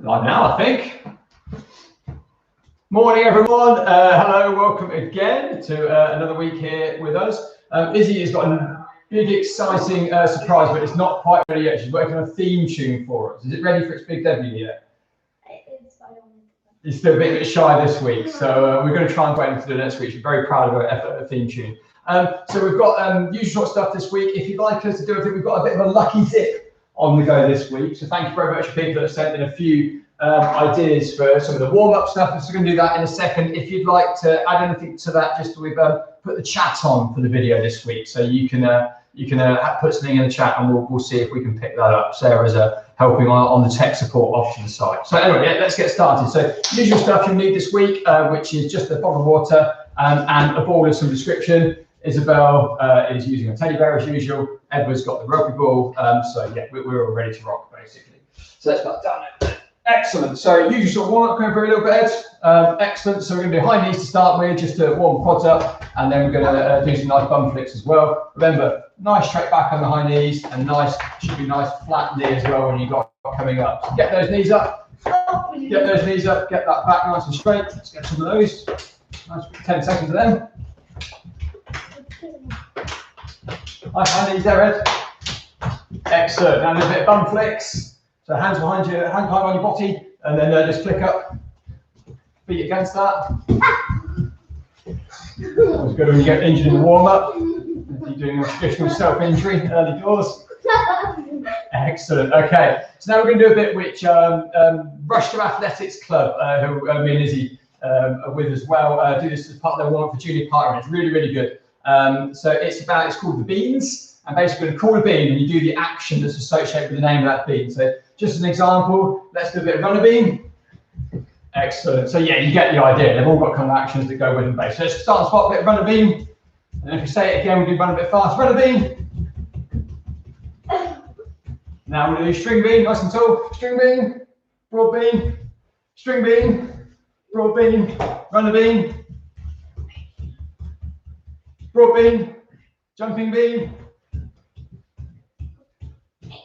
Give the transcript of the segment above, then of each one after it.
Live now, I think. Morning, everyone. Hello, welcome again to another week here with us. Izzy has got a big, exciting surprise, but it's not quite ready yet. She's working on a theme tune for us. Is it ready for its big debut yet? He's still a bit shy this week, so we're going to try and wait until the next week. She's very proud of her effort at a theme tune. So we've got usual stuff this week. If you'd like us to do anything, we've got a bit of a lucky dip on the go this week. So thank you very much to people that have sent in a few ideas for some of the warm-up stuff. So we're going to do that in a second. If you'd like to add anything to that, just we've put the chat on for the video this week, so you can put something in the chat, and we'll see if we can pick that up. Sarah's helping on the tech support off to the side. So anyway, yeah, let's get started. So usual stuff you'll need this week, which is just a bottle of water and a ball of some description. Isabel is using a teddy bear as usual. Edward's got the rugby ball. So yeah, we're all ready to rock basically. So let's start down there. Excellent. So usual sort of warm up, going for a little bit. Excellent. So we're going to do high knees to start with, just to warm quads up, and then we're going to do some nice bum flicks as well. Remember, nice straight back on the high knees, and should be nice flat knee as well when you got coming up. So get those knees up. Get those knees up. Get that back nice and straight. Let's get some of those. Nice 10 seconds of them. Nice high knees there, Ed. Excellent. Now a little bit of bum flicks. So hands behind on your body, and then just flick up. Feet against that. Always good when you get injured in the warm-up. If you're doing a traditional self-injury early doors. Excellent. Okay. So now we're going to do a bit which Rush to Athletics Club, who me and Izzy are with as well, do this as part of their warm-up for junior partner. It's really, really good. So it's called the beans. And basically, you're going to call a bean, and you do the action that's associated with the name of that bean. So just an example, let's do a bit of run a bean. Excellent. So yeah, you get the idea. They've all got kind of actions that go with them. So let's start the spot, a bit of run a bean. And if we say it again, we do run a bit fast, run a bean. Now we're going to do string bean, nice and tall. String bean, broad bean, string bean, broad bean, run a bean, broad bean, jumping bean,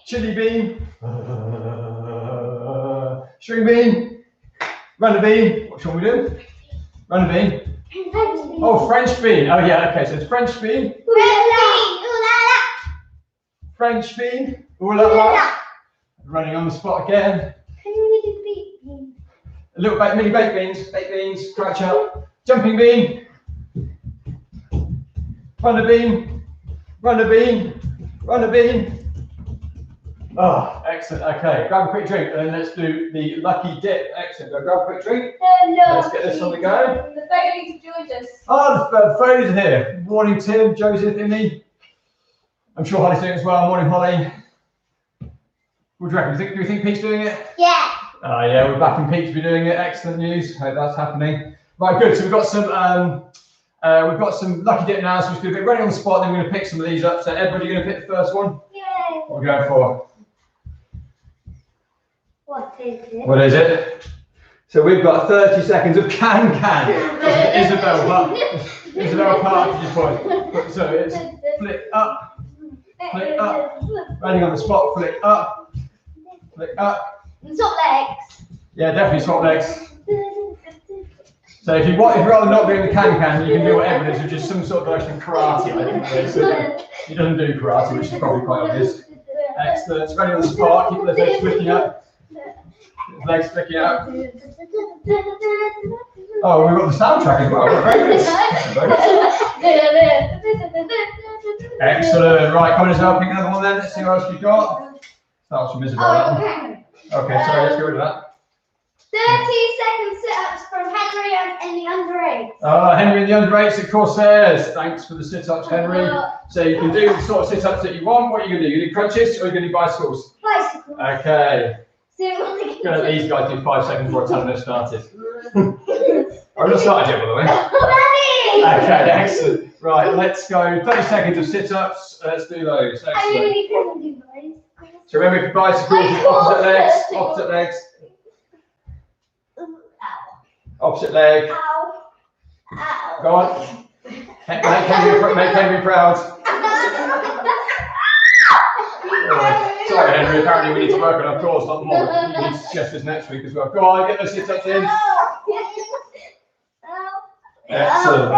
chili bean, string bean, run a bean. What shall we do? Run a bean. Oh, French bean. Oh yeah, okay, so it's French bean. French bean. Ooh la la. Running on the spot again. A little bit, mini baked beans, crouch up. Jumping bean. Run a bean. Run a bean. Run a bean. Oh, excellent. Okay, grab a quick drink, and then let's do the lucky dip. Excellent. Go grab a quick drink. Let's get this on the go. The Foley's have joined us. Oh, the Foley's are here. Morning, Tim, Joseph, Amy. I'm sure Holly's doing it as well. Morning, Holly. What do you reckon? Do you think Pete's doing it? Yeah. Yeah, we're back in Pete to be doing it. Excellent news. Hope that's happening. Right, good. So we've got some lucky dip now. So we're just going to be running on the spot. Then we're going to pick some of these up. So everybody going to pick the first one? Yay. What are we going for? What is it? What is it? So we've got 30 seconds of can. Isabel Partridge point. So it's flick up, running on the spot, flick up, flick up. Swap legs. Yeah, definitely swap legs. So if you'd rather not doing the can, you can do whatever it is, which is some sort of version of karate, I think. So he doesn't do karate, which is probably quite obvious. Excellent. Running on the spot, keep those legs flicking up. Legs flicking up. Oh, we've got the soundtrack as well. Very good. Excellent. Right, come on, Isabel, pick another one then. Let's see what else we've got. Starts from Isabel. Okay, sorry, let's get rid of that. 30-second sit-ups from Henry and the under 8s. Henry and the under 8s, of course, says. Thanks for the sit-ups, Henry. So you can do the sort of sit-ups that you want. What are you going to do? You do crunches or are you going to do bicycles? Bicycles. Okay. These guys do 5 seconds before telling them started. I've not started yet, by the way. Okay, excellent. Right, let's go. 30 seconds of sit-ups. Let's do those. Excellent. So remember, for bicycles, opposite legs. Opposite leg. Go on. Make Henry proud. Oh, sorry, Henry. Apparently, we need to work on our core, not more. You need to suggest this next week as well. Go on, get those sit-ups in. Excellent.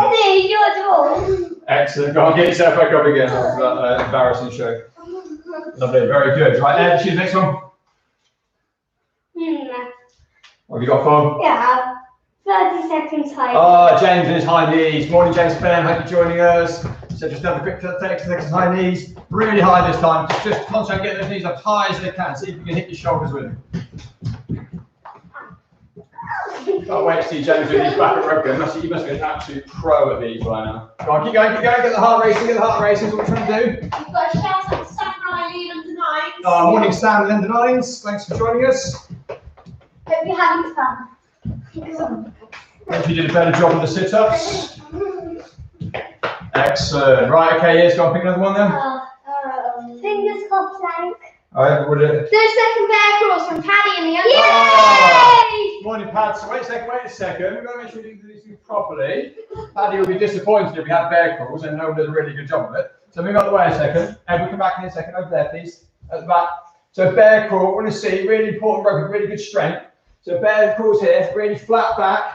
Excellent. Go on, get yourself back up again after that embarrassing show. Lovely. Very good. Right, Ed, choose the next one. What have you got for? Yeah. 30 seconds high. Oh, James and his high knees. Morning, James Fenn. Hope you're joining us. So just have a quick 30 seconds high knees. Really high this time. Just concentrate on getting those knees up as high as they can. See if you can hit your shoulders with them. Can't wait to see James doing these back at rugby. You must be an absolute pro at these by now. Go on, keep going, get the heart racing, That's what we're trying to do. You've got to shout out to Sam Riley under 9s. Oh, morning, Sam and under 9s. Thanks for joining us. Hope you're having fun. Hope you did a better job with the sit-ups. Excellent. Right, okay, yes, go on, pick another one then. Fingers crossed, plank. Alright, would it? 30-second bear crawls from Paddy in the under. Yay! Morning, Pad. So wait a second. We've got to make sure we do these things properly. Paddy will be disappointed if we have bear crawls and no one does a really good job of it. So move out the way a second. And we'll come back in a second. Over there, please. At the back. So bear crawl, we want to see really important rugby, really good strength. So bear crawls here, really flat back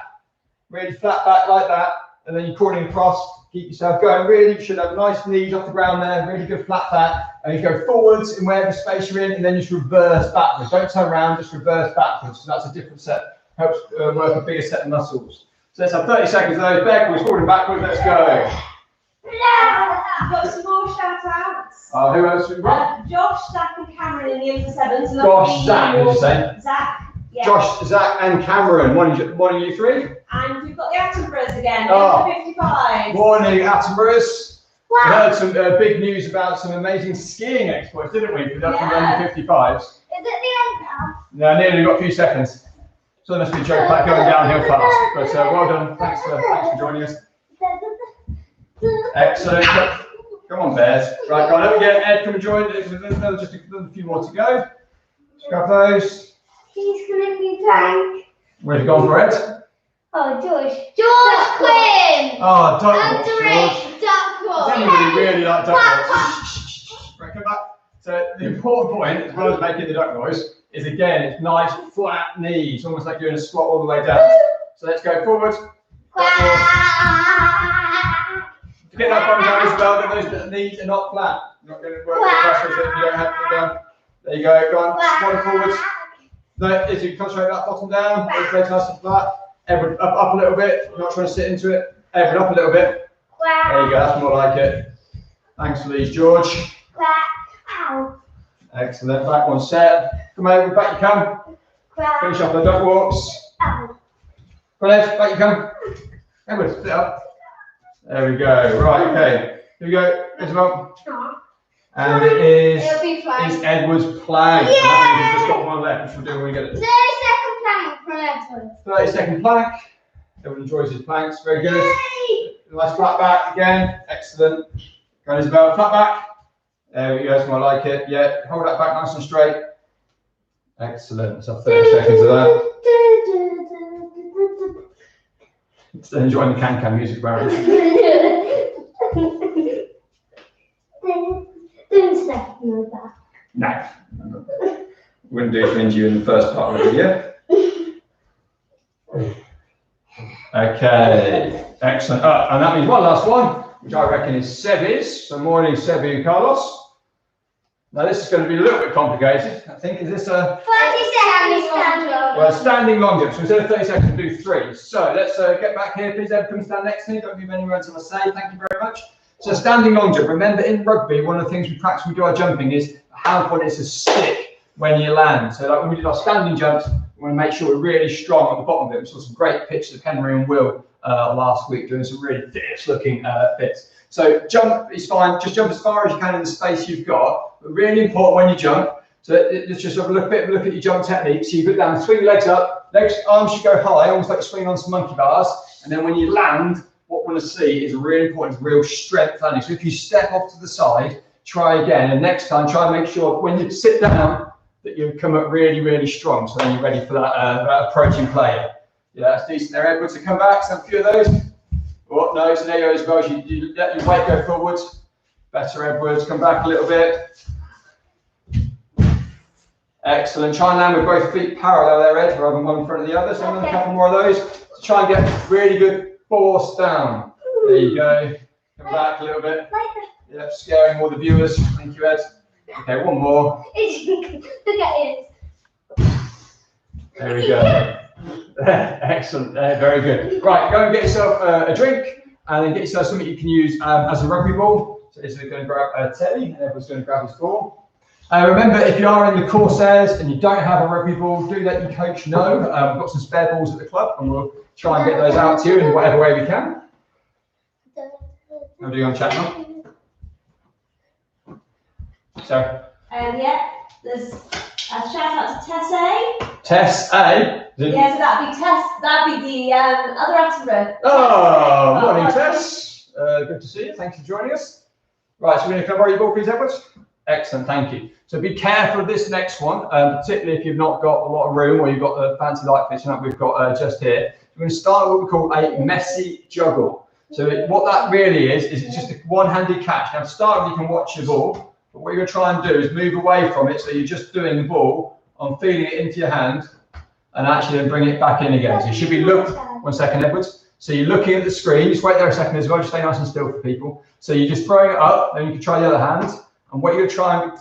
like that. And then you're crawling across. Keep yourself going. Really, you should have nice knees off the ground there. Really good flat back. And you go forwards in whatever space you're in, and then just reverse backwards. Don't turn around, just reverse backwards. So that's a different set. Helps work a bigger set of muscles. So let's have 30 seconds of those. Backwards, forward and backwards. Let's go. I've got some more shout outs. Who else have we got? Josh, Zach, and Cameron in the under 7s. Josh, Zach, did you say? Zach. Yeah. Josh, Zach, and Cameron. One of you three. And we've got the Attenboroughs again. Oh. 55. Morning, Attenboroughs. Wow. We heard some big news about some amazing skiing exploits, didn't we? For the under 55s. Is it the end now? No, nearly got a few seconds. So there must be a joke about going downhill fast. But well done. Thanks for joining us. Excellent. Come on, Bears. Right, go on. Don't forget, Ed, come and join. There's just a few more to go. Grab those. He's going to be plank. Where's he gone for Ed? Oh, George. George Quinn. Oh, duck walk, Under George. 8 duck walk. Does anybody really like duck walks? Right, come back. So the important point, as well as making the duck noise, is again, it's nice flat knees, almost like you're in a squat all the way down. So let's go forward. To get that bum down as well, that those knees are not flat. You're not going to work with pressure, so you don't have to go down. There you go, go on, squat forwards. No, as you concentrate that bottom down, those legs nice and flat. Everyone up a little bit, you're not trying to sit into it. Everyone up a little bit. There you go, that's more like it. Thanks for these, George. Excellent, back one set. Come over, back you come. Finish off the duck walks. Come on, Ed, back you come. Edward, split up. There we go, right, okay. Here we go, Isabel. And it is Edward's plank. Yay! That means we've just got one left, which we'll do when we get it. 30-second plank from Edward. 30-second plank. Everyone enjoys his planks, very good. Yay! Nice flat back again, excellent. Go on, Isabel, flat back. There we go, that's more like it. Yeah, hold that back nice and straight. Excellent, let's have 30 seconds of that. Still enjoying the can-can music, Barry. Don't step on that. No. We wouldn't do it to you in the first part of the video. Okay, excellent. And that means one last one, which I reckon is Sebi's. So morning, Sebi and Carlos. Now this is going to be a little bit complicated. I think, is this a... 30 seconds standing. Well, standing long jump. So instead of 30 seconds, we'll do 3. So let's get back here. Please, Ed, come stand next to me. Don't move anywhere until I say. Thank you very much. So standing long jump. Remember, in rugby, one of the things we practice when we do our jumping is how important it is to stick when you land. So like when we did our standing jumps, we want to make sure we're really strong at the bottom of it. We saw some great pictures of Henry and Will last week doing some really fierce looking bits. So jump is fine. Just jump as far as you can in the space you've got. But really important when you jump. So let's just have a look at your jump technique. So you put down, swing your legs up, arms should go high, almost like you're swinging on some monkey bars. And then when you land, what we want to see is really important, real strength landing. So if you step off to the side, try again. And next time, try and make sure when you sit down that you come up really, really strong. So then you're ready for that approaching player. Yeah, that's decent there, Edward. So come back, so a few of those. Oh, no, so there you go as well. You let your weight go forwards. Better, Edwards. Come back a little bit. Excellent. Try and land with both feet parallel there, Ed, rather than one in front of the other. So a couple more of those. So try and get really good force down. There you go. Come back a little bit. Yep, scaring all the viewers. Thank you, Ed. Okay, one more. Look at it. There we go. Excellent. Very good. Right, go and get yourself a drink, and then get yourself something you can use as a rugby ball. So this is going to grab a teddy, and everyone's going to grab his ball. Remember, if you are in the Corsairs and you don't have a rugby ball, do let your coach know. We've got some spare balls at the club, and we'll try and get those out to you in whatever way we can. How do you on chat now? So. Yeah, there's a shout out to Tess A. Tess A. Yeah, so that'd be Tess. That'd be the other Attenborough. Oh, morning, Tess. Good to see you. Thanks for joining us. Right, so we're going to cover your ball, please, Edwards. Excellent, thank you. So be careful of this next one, particularly if you've not got a lot of room or you've got the fancy light fishing like we've got just here. We're going to start with what we call a messy juggle. So what that really is it's just a one-handed catch. Now to start with, you can watch your ball, but what you're going to try and do is move away from it, so you're just doing the ball on feeding it into your hand and actually then bring it back in again. So you should be looking, 1 second, Edwards. So you're looking at the screen, just wait there a second as well, just stay nice and still for people. So you're just throwing it up, then you can try the other hand. And what you're trying,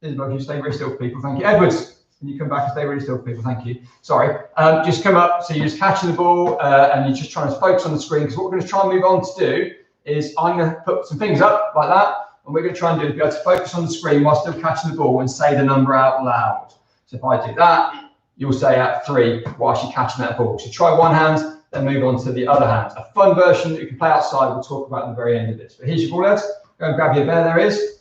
Isabel, you stay very still for people, thank you. Edwards, can you come back and stay really still for people, thank you. Sorry, just come up, so you're just catching the ball and you're just trying to focus on the screen, because what we're going to try and move on to do is I'm going to put some fingers up like that, and we're going to try and do is be able to focus on the screen while still catching the ball and say the number out loud. So if I do that, you'll say at 3 whilst you're catching that ball. So try one hand, then move on to the other hand. A fun version that you can play outside, we'll talk about at the very end of this. But here's your ball, Ed. Go and grab your bear, there it is.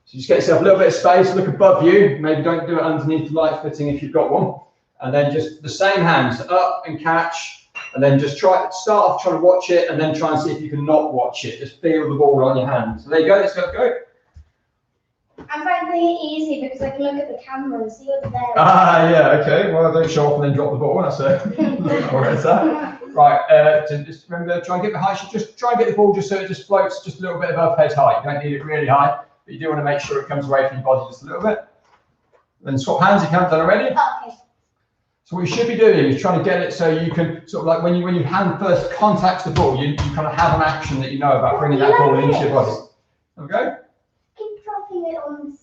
So just get yourself a little bit of space, look above you. Maybe don't do it underneath the light fitting if you've got one. And then just the same hands, up and catch. And then just start off trying to watch it, and then try and see if you can not watch it. Just feel the ball on your hand. So there you go, let's go. I'm finding it easy because I can look at the camera and see what's there. Ah, yeah, okay. Well, don't show off and then drop the ball. That's it. Right, just remember, try and get the height. Just try and get the ball just so it just floats just a little bit above head height. You don't need it really high, but you do want to make sure it comes away from your body just a little bit. Then swap hands if you haven't done already. Okay. So what you should be doing is trying to get it so you can sort of like when your hand first contacts the ball, you kind of have an action that you know about bringing that ball into your body. Okay. Keep dropping it on.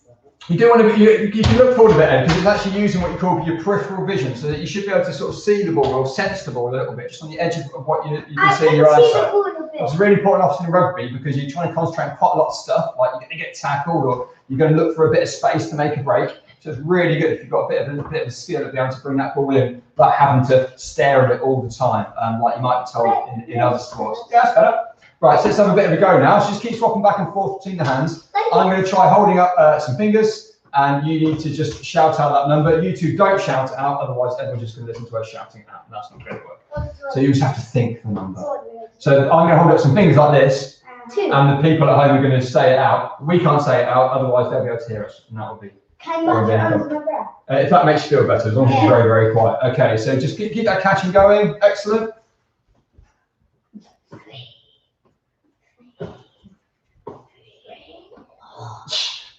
You do want to, you can look forward a bit, Ed, because it's actually using what you call your peripheral vision, so that you should be able to sort of see the ball or sense the ball a little bit, just on the edge of what you can see in your eyesight. It's really important often in rugby because you're trying to concentrate on quite a lot of stuff, like you're going to get tackled or you're going to look for a bit of space to make a break. So it's really good if you've got a bit of a skill at being able to bring that ball in without having to stare at it all the time, like you might be told in other sports. Yeah, that's better. Right, so let's have a bit of a go now. So just keep swapping back and forth between the hands. I'm going to try holding up some fingers, and you need to just shout out that number. You two don't shout it out, otherwise everyone's just going to listen to us shouting it out, and that's not going to work. So you just have to think the number. So I'm going to hold up some fingers like this, and the people at home are going to say it out. We can't say it out, otherwise they'll be able to hear us, and that will be. Can I get under my breath? If that makes you feel better, as long as it's very, very quiet. Okay, so just keep that catching going. Excellent.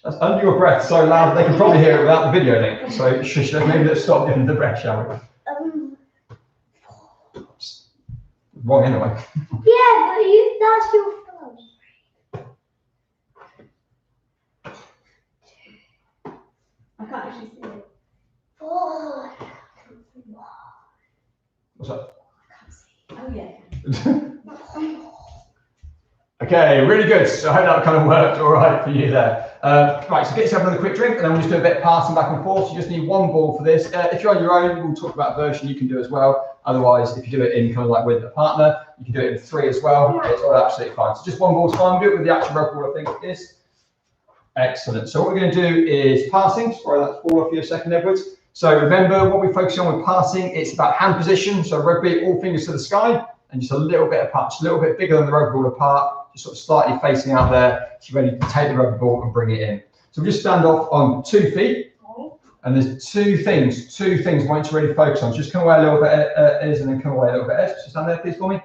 That's under your breath so loud they can probably hear it without the video link. So shush, maybe let's stop giving the breath, shall we? Wrong anyway. Yeah, but that's your phone. I can't actually see it. 4. What's that? Oh yeah. Okay, really good. So I hope that kind of worked all right for you there. Right, so get yourself another quick drink, and then we'll just do a bit of passing back and forth. You just need one ball for this. If you're on your own, we'll talk about a version you can do as well. Otherwise, if you do it in kind of like with a partner, you can do it in 3 as well. It's all absolutely fine. So just one ball's fine. Do it with the actual rugby ball, I think it is. Excellent. So what we're going to do is passing. Sorry, that's ball off you a second, Edwards. So remember, what we're focusing on with passing, it's about hand position. So rugby, all fingers to the sky, and just a little bit apart, just a little bit bigger than the rugby ball apart, just sort of slightly facing out there. So you're ready to take the rugby ball and bring it in. So we just stand off on 2 feet, and there's two things I want you to really focus on. Just come away a little bit, Iz, and then come away a little bit, Ed. Just stand there, please, for me.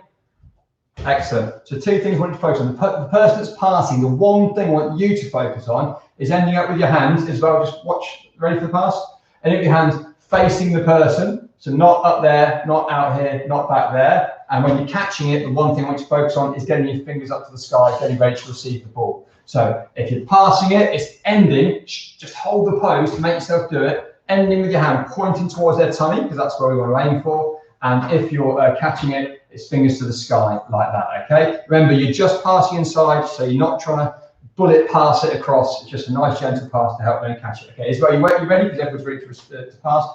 Excellent. So 2 things I want you to focus on. The person that's passing, the one thing I want you to focus on is ending up with your hands as well. Just watch, ready for the pass? Ending with your hands facing the person. So not up there, not out here, not back there. And when you're catching it, the one thing I want you to focus on is getting your fingers up to the sky, getting ready to receive the ball. So if you're passing it, it's ending. Just hold the pose to make yourself do it. Ending with your hand pointing towards their tummy, because that's where we want to aim for. And if you're catching it, it's fingers to the sky like that, okay? Remember, you're just passing inside, so you're not trying to bullet pass it across. It's just a nice gentle pass to help them catch it, okay? Isabel, you ready? Because everyone's ready to pass.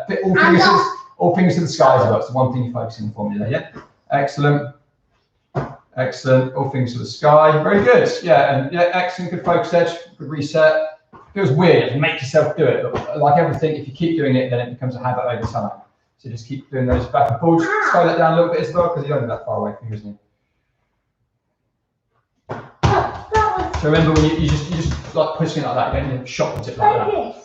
Fit all fingers to the sky as well. It's the one thing you're focusing on for me there, yeah? Excellent. Excellent. All fingers to the sky. Very good. Yeah, and yeah, excellent. Good focus edge. Good reset. Feels weird. Make yourself do it. But like everything, if you keep doing it, then it becomes a habit over time. So just keep doing those back and forwards. Slow that down a little bit as well, because you're only that far away from you, isn't it? So remember, when you just like pushing it like that, you don't shot put it like that.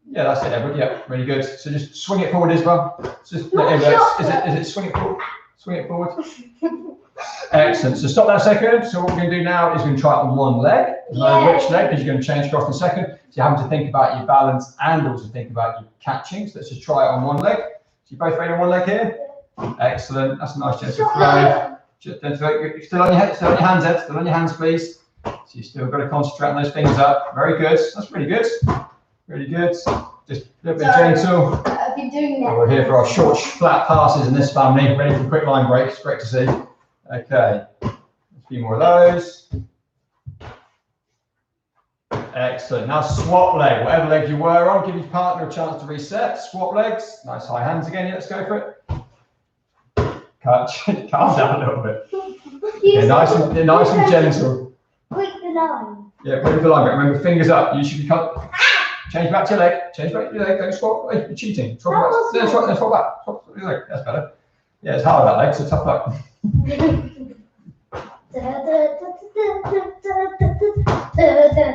Yeah, that's it, Edward. Yeah, really good. So just swing it forward as well. Just is it swing it forward? Swing it forward. Excellent. So stop that a second. So what we're going to do now is we're going to try it on one leg. No which leg, because you're going to change across in a second. So you're having to think about your balance and also think about your catching. So let's just try it on one leg. So you both ready on one leg here? Excellent. That's a nice gentle flow. Still on your head, still on your hands, Ed. Still on your hands, please. So you still got to concentrate on those fingers up. Very good. That's really good. Really good. Just a little bit gentle. I've been doing that. We're here for our short, flat passes in this family. Ready for quick line breaks. Great to see. Okay. A few more of those. Excellent. Now swap leg. Whatever leg you were on, give your partner a chance to reset. Swap legs. Nice high hands again. Yeah, let's go for it. Calm down a little bit. Yeah, nice and gentle. Quick the line. Yeah, quick the line. But remember, fingers up. You should be change back to your leg. Change back to your leg. Don't swap. Hey, you're cheating. Swap back. No, swap back. Swap your leg. That's better. Yeah, it's hard that leg, so tough luck.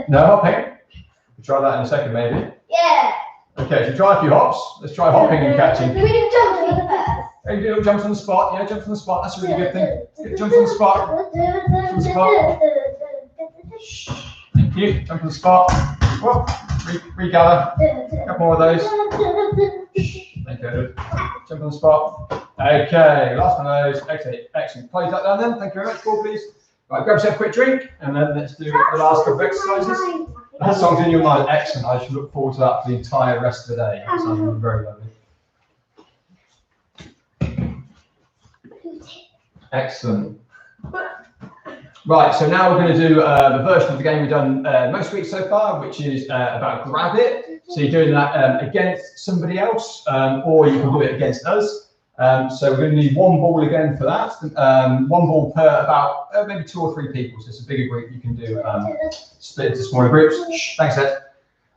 No hopping. We'll try that in a second, maybe. Yeah. Okay, so try a few hops. Let's try hopping and catching. We can jump first. Hey, you do jumps on the spot. Yeah, jumps on the spot. That's a really good thing. Jumps on the spot. Jump on the spot. Thank you. Jump on the spot. Whoop. Regather. A couple more of those. Thank you. Jump on the spot. Okay, last one of those. Excellent. Excellent. Close that down then. Thank you very much. Paul, please. Right, grab yourself a quick drink, and then let's do the last couple of exercises. That song's in your mind. Excellent. I should look forward to that for the entire rest of the day. That sounds very lovely. Excellent. Right, so now we're going to do the version of the game we've done most weeks so far, which is about grab it. So you're doing that against somebody else, or you can do it against us. So we're going to need one ball again for that. One ball per about maybe 2 or 3 people. So it's a bigger group. You can do split into smaller groups. Shh, thanks, Ed.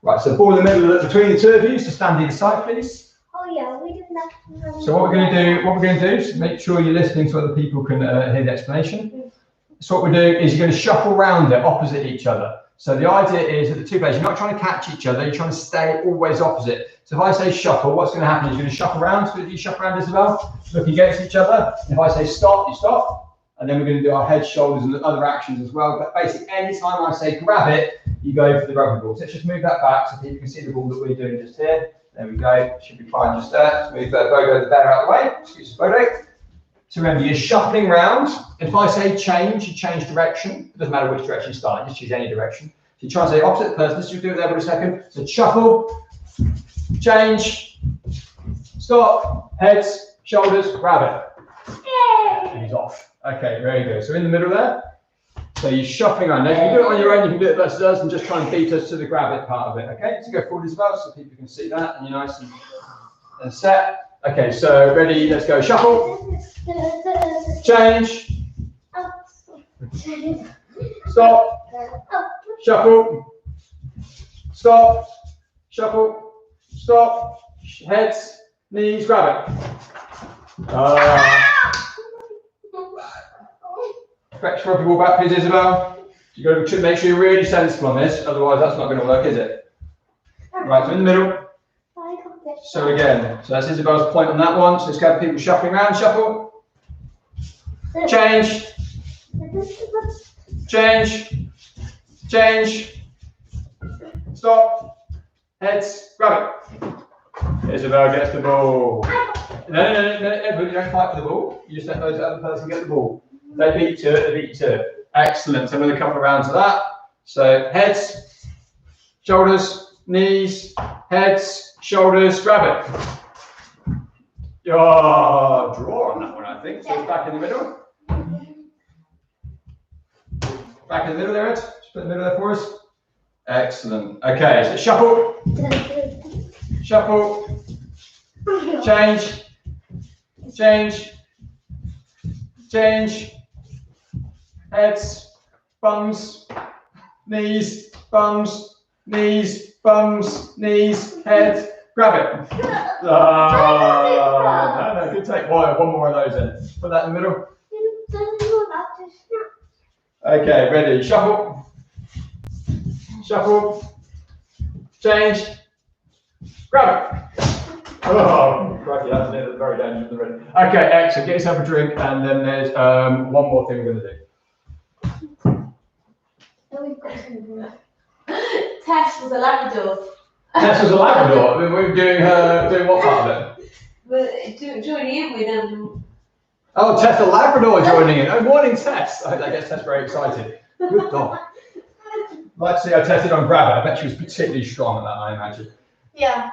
Right, so ball in the middle between the two of you. So stand either side, please. Oh yeah, we did that. So what we're going to do is make sure you're listening so other people can hear the explanation. So what we do is you're going to shuffle around it opposite each other. So the idea is that the two players, you're not trying to catch each other, you're trying to stay always opposite. So if I say shuffle, what's going to happen is you're going to shuffle around. So you shuffle around, Isabel, look against each other. And if I say stop, you stop. And then we're going to do our head, shoulders, and other actions as well. But basically, any time I say grab it, you go for the rugby ball. So let's just move that back so people can see the ball that we're doing just here. There we go. Should be fine just there. Let's move Bodo the bear out of the way. Excuse me, Bodo. So remember, you're shuffling round. If I say change, you change direction. It doesn't matter which direction you start, just choose any direction. So you try and say opposite the person. Let's just do it there for a second. So shuffle, change, stop, heads, shoulders, grab it. And he's off. Okay, very good. So in the middle there. So you're shuffling around. Now, you can do it on your own, you can do it versus us and just try and beat us to the grab it part of it. Okay, so go forward as well so people can see that and you're nice and set. Okay, so ready, let's go. Shuffle. Change. Stop. Shuffle. Stop. Shuffle. Stop. Heads, knees, grab it. Stretch rugby ball back, please, Isabel. You've got to make sure you're really sensible on this, otherwise that's not going to work, is it? Right, so in the middle. So again, so that's Isabel's point on that one. So let's get people shuffling around. Shuffle. Change. Change. Change. Stop. Heads. Grab it. Isabel gets the ball. No, Edward, you don't fight for the ball. You just let those other person get the ball. They beat you to it, they beat you to it. Excellent. So another couple of rounds of that. So heads, shoulders, knees, heads, shoulders, grab it. Draw on that one, I think. So it's back in the middle. Back in the middle there, Ed. Just put in the middle there for us. Excellent. Okay, so shuffle. Shuffle. Change. Change. Change. Heads. Bums. Knees. Bums. Knees. Bums. Knees. Head. Grab it. No, good take. One more of those in. Put that in the middle. Okay, ready. Shuffle. Shuffle. Change. Grab it. Oh, crikey, that's very dangerous already. Okay, excellent. Get yourself a drink, and then there's one more thing we're going to do. Tess was a Labrador. Tess was a Labrador. We were doing what part of it? Joining in with them. Oh, Tess the Labrador joining in. Oh, morning, Tess. I hope that gets Tess very excited. Good dog. Let's see, I tested on grab it. I bet she was particularly strong at that, I imagine. Yeah.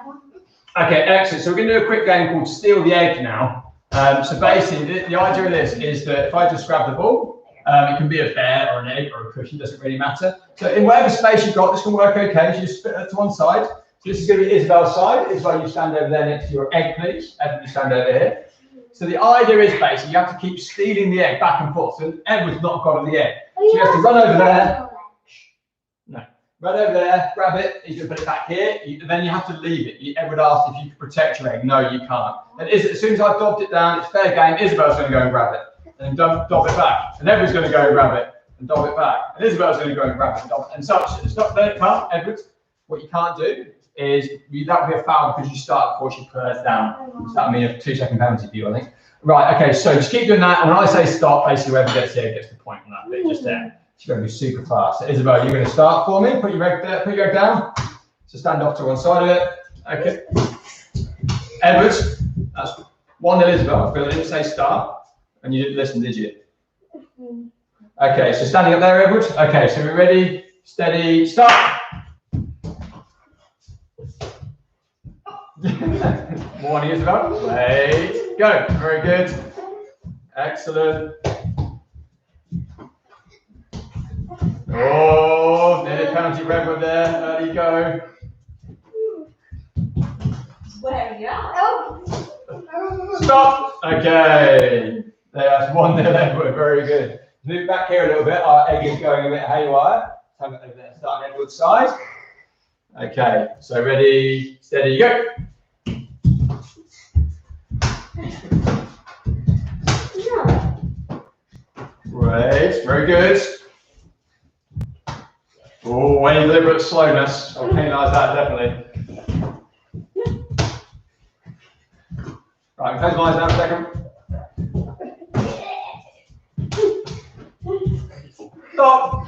Okay, excellent. So we're going to do a quick game called Steal the Egg now. So basically, the idea of this is that if I just grab the ball, it can be a bear or an egg or a cushion, doesn't really matter. So in whatever space you've got, this can work okay. So you just split that to one side. So this is going to be Isabel's side. Isabel, you stand over there next to your egg, please. Edward, you stand over here. So the idea is basically you have to keep stealing the egg back and forth. So Edward's not got the egg. So you have to run over there. No. Run over there, grab it, you can put it back here, then you have to leave it. Edward asked if you could protect your egg. No, you can't. And as soon as I've dobbed it down, it's fair game. Isabel's going to go and grab it and dob it back. And Edward's going to go and grab it and dob it back. And Isabel's going to go and grab it and dob it. And such. It's not that it can't, Edward. What you can't do is, that would be a foul because you start before she puts down. So that would mean a 2-second penalty for you, I think. Right, okay, so just keep doing that. And when I say stop, basically whoever gets here gets the point on that bit just there. She's going to be super fast. So Isabel, you're going to start for me. Put your egg there, put your egg down. So stand off to one side of it. Okay. Edward, that's 1-0 Isabel. But I didn't say start. And you didn't listen, did you? Okay, so standing up there, Edward. Okay, so we're ready, steady, start. Morning, Isabel. Wait, go. Very good. Excellent. Oh, nearly penalty Redwood there. Early go. Where are you at? Stop. Okay. That's 1-0 Edward. Very good. Move back here a little bit. Our egg is going a bit haywire. Have it over there. Start on Edward's side. Okay. So ready, steady, go. Great. Very good. Oh, any deliberate slowness. I'll penalise that definitely. Right, close my eyes now a second. Stop.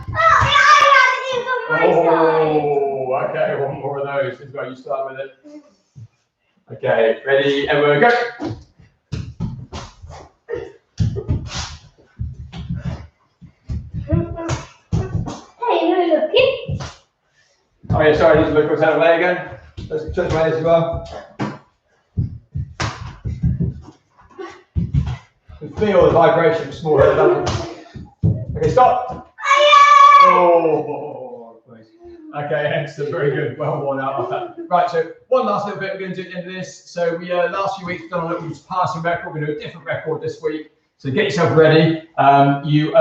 Oh, okay, one more of those. This is where you start with it. Okay, ready, Edward, go. Oh yeah, sorry, I need to look what's out of the way again. Let's touch my head as well. You can feel the vibration of small head. Okay, stop. Oh, please. Okay, excellent, very good. Well worn out of that. Right, so one last little bit we're going to do at the end of this. So we last few weeks done a little passing record. We're going to do a different record this week. So get yourself ready. You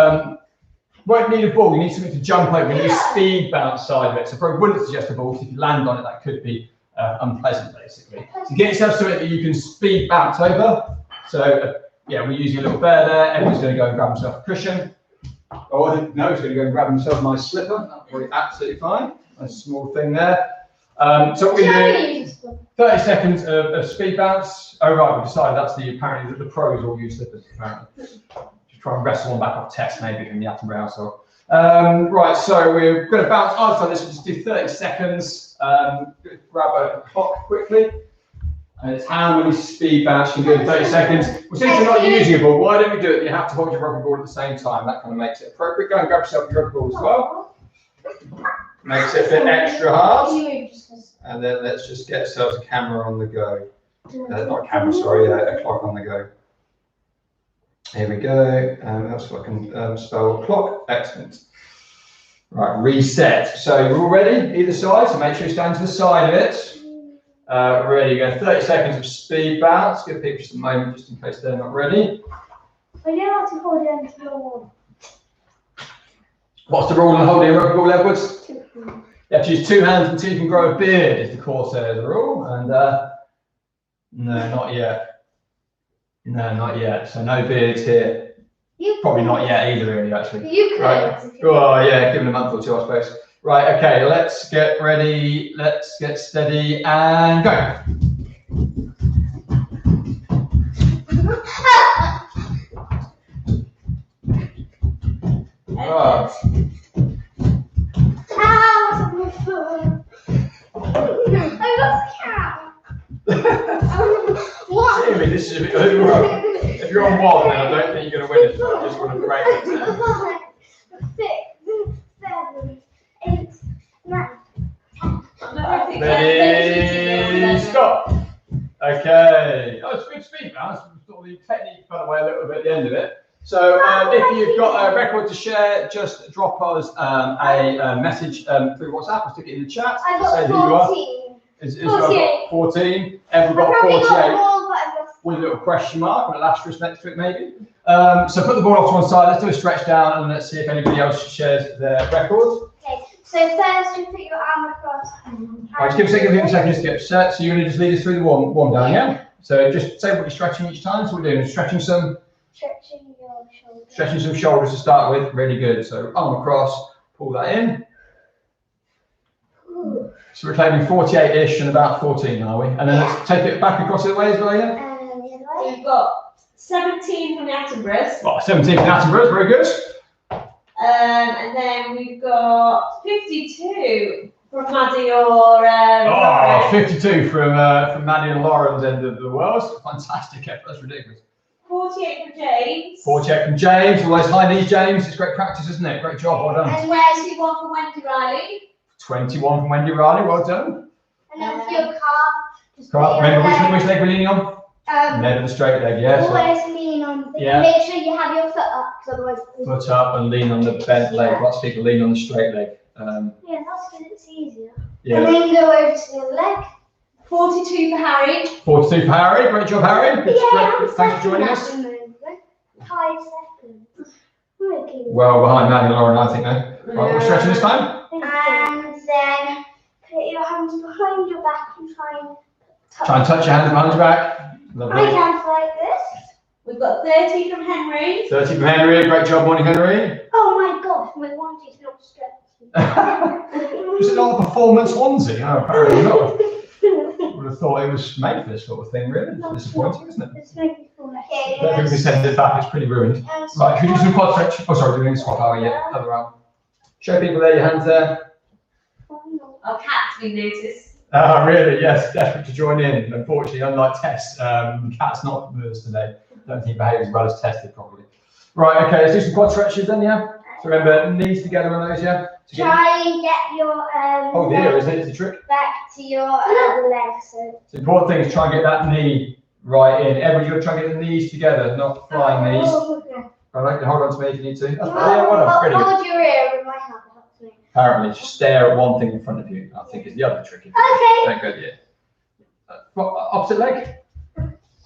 won't need a ball, you need something to jump over. You need a speed bounce side of it. So probably wouldn't suggest a ball, because if you land on it, that could be unpleasant, basically. So get yourself something that you can speed bounce over. So yeah, we're using a little bear there. Everyone's going to go and grab himself a cushion. Oh, no, he's going to go and grab himself a nice slipper. That'll be absolutely fine. Nice small thing there. So what we're going to do, 30 seconds of speed bounce. Oh right, we decided that's apparently the pros all use slippers, apparently. Try and wrestle one back off Tess maybe in the Attenborough household. Right, so we're going to bounce. I've done this. We'll just do 30 seconds. Grab a clock quickly. And it's how many speed bounce you can do in 30 seconds. Well, since you're not using a ball, why don't we do it? You have to hold your rugby ball at the same time. That kind of makes it appropriate. Go and grab yourself your rugby ball as well. Makes it a bit extra hard. And then let's just get ourselves a camera on the go. Not a camera, sorry, a clock on the go. Here we go. That's what I can spell clock. Excellent. Right, reset. So you're all ready, either side. So make sure you stand to the side of it. Ready, go 30 seconds of speed bounce. Give people just a moment just in case they're not ready. I know how to hold it into the wall. What's the rule on holding a rugby ball, Edwards? You have to use 2 hands until you can grow a beard, is the course there, the rule. And no, not yet. No, not yet. So no beards here. Probably not yet either, really, actually. You could. Right. Oh, yeah, give it a month or two, I suppose. Right, okay, let's get ready, let's get steady, and go. Oh. Ow, my foot. I lost count. What? Seriously, this is a bit overall. If you're on 1, then I don't think you're going to win it. I just want to break it. 5, 6, 7, 8, 9, 10. Ready, stop. Okay. Oh, it's good speed bounce. Sort of the technique fell away a little bit at the end of it. So if you've got a record to share, just drop us a message through WhatsApp or stick it in the chat. I Say got who you are. 14. Is 14. Everyone got 48 with a little question mark and an asterisk next to it, maybe. So put the ball off to one side. Let's do a stretch down and let's see if anybody else shares their record. Okay. So first, you put your arm across. Right, just give a second just to get set. So you're going to just lead us through the warm down, yeah? So just say what you're stretching each time. So we're doing stretching some shoulders to start with. Really good. So arm across, pull that in. So we're claiming 48-ish and about 14, are we? And then let's take it back across the way as well, yeah? So we've got 17 from the Attenboroughs. Oh, 17 from Attenboroughs, very good. And then we've got 52 from Maddie or 52 from Maddie and Lauren's end of the world. Fantastic effort, that's ridiculous. 48 from James. 48 from James, always high knees, James. It's great practice, isn't it? Great job, well done. And 21 from Wendy Riley. 21 from Wendy Riley, well done. And then for your calf. Remember which leg we're leaning on? Never the straight leg, yeah. Always lean on. Yeah. Make sure you have your foot up, because otherwise. Foot up and lean on the bent leg. Lots of people lean on the straight leg. Yeah, that's good. It's easier. Yeah. And then go over to the leg. 42 for Harry. 42 for Harry. Great job, Harry. Yeah, Thanks for joining us. 5 seconds. Okay. Well behind Maddie and Lauren, I think, now. Right, we're stretching this time. And then put your hands behind your back and Try and touch your hands behind your back. Lovely. my hands like this. We've got 30 from Henry. 30 from Henry. Great job, morning, Henry. Oh my gosh, my onesie's not stretching. Was it not a performance onesie? No, apparently not. Would have thought it was made for this sort of thing, really. It's disappointing, isn't it? It's making me feel like I don't think we can send it back, it's pretty ruined. Right, should we do some quad stretch? Oh, sorry, doing a swap, are we? Yeah, other arm. Show people there, your hands there. Our cat's been noticed. Oh, really? Yes, desperate to join in. Unfortunately, unlike Tess, the cat's not with us today. Don't think he behaves as well as tested, probably. Right, okay, let's do some quad stretches then, yeah? So remember, knees together on those, yeah? Try and get your oh dear, isn't it? It's a trick. back to your leg. So The important thing is try and get that knee right in. Everybody, you're trying to get the knees together, not flying knees. All right, hold on to me if you need to. Yeah, well done. Pretty good. Hold your ear with my hand. Helps me. Apparently, just stare at one thing in front of you, I think, is the other trick. Okay. Don't go there. What, opposite leg?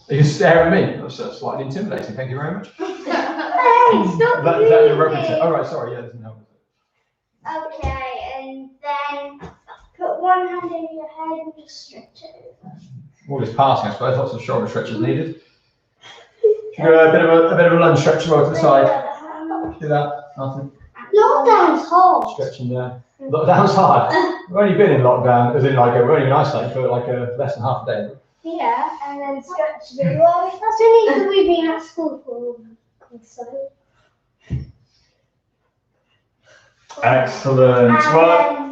You can stare at me. That's slightly intimidating. Thank you very much. Hey, stop Is that your rugby trick? Oh, right, sorry. Yeah, doesn't help. Okay, and then put one hand in your head and just stretch it over. All this passing, I suppose. Lots of shoulder stretches needed. Should we do a bit of a lunge stretch roll to the side. Do that. Nothing. Lockdown's hard. Stretching down. Lockdown's hard. We've only been in lockdown, as in like we're only in isolation for like less than half a day. Yeah, and then stretch the well. That's only because we've been at school for so. Excellent. Well,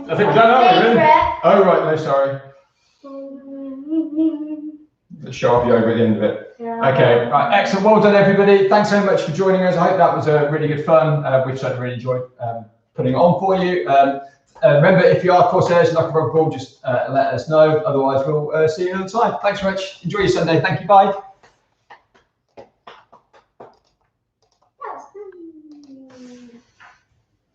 I think we're done, aren't we? Really? Oh, right. No, sorry. show off yoga at the end of it. Yeah. Okay, right, excellent. Well done, everybody. Thanks very much for joining us. I hope that was a really good fun. We've certainly really enjoyed putting it on for you. Remember, if you are Corsairs and like a rugby ball, just let us know. Otherwise, we'll see you another time. Thanks very much. Enjoy your Sunday. Thank you. Bye.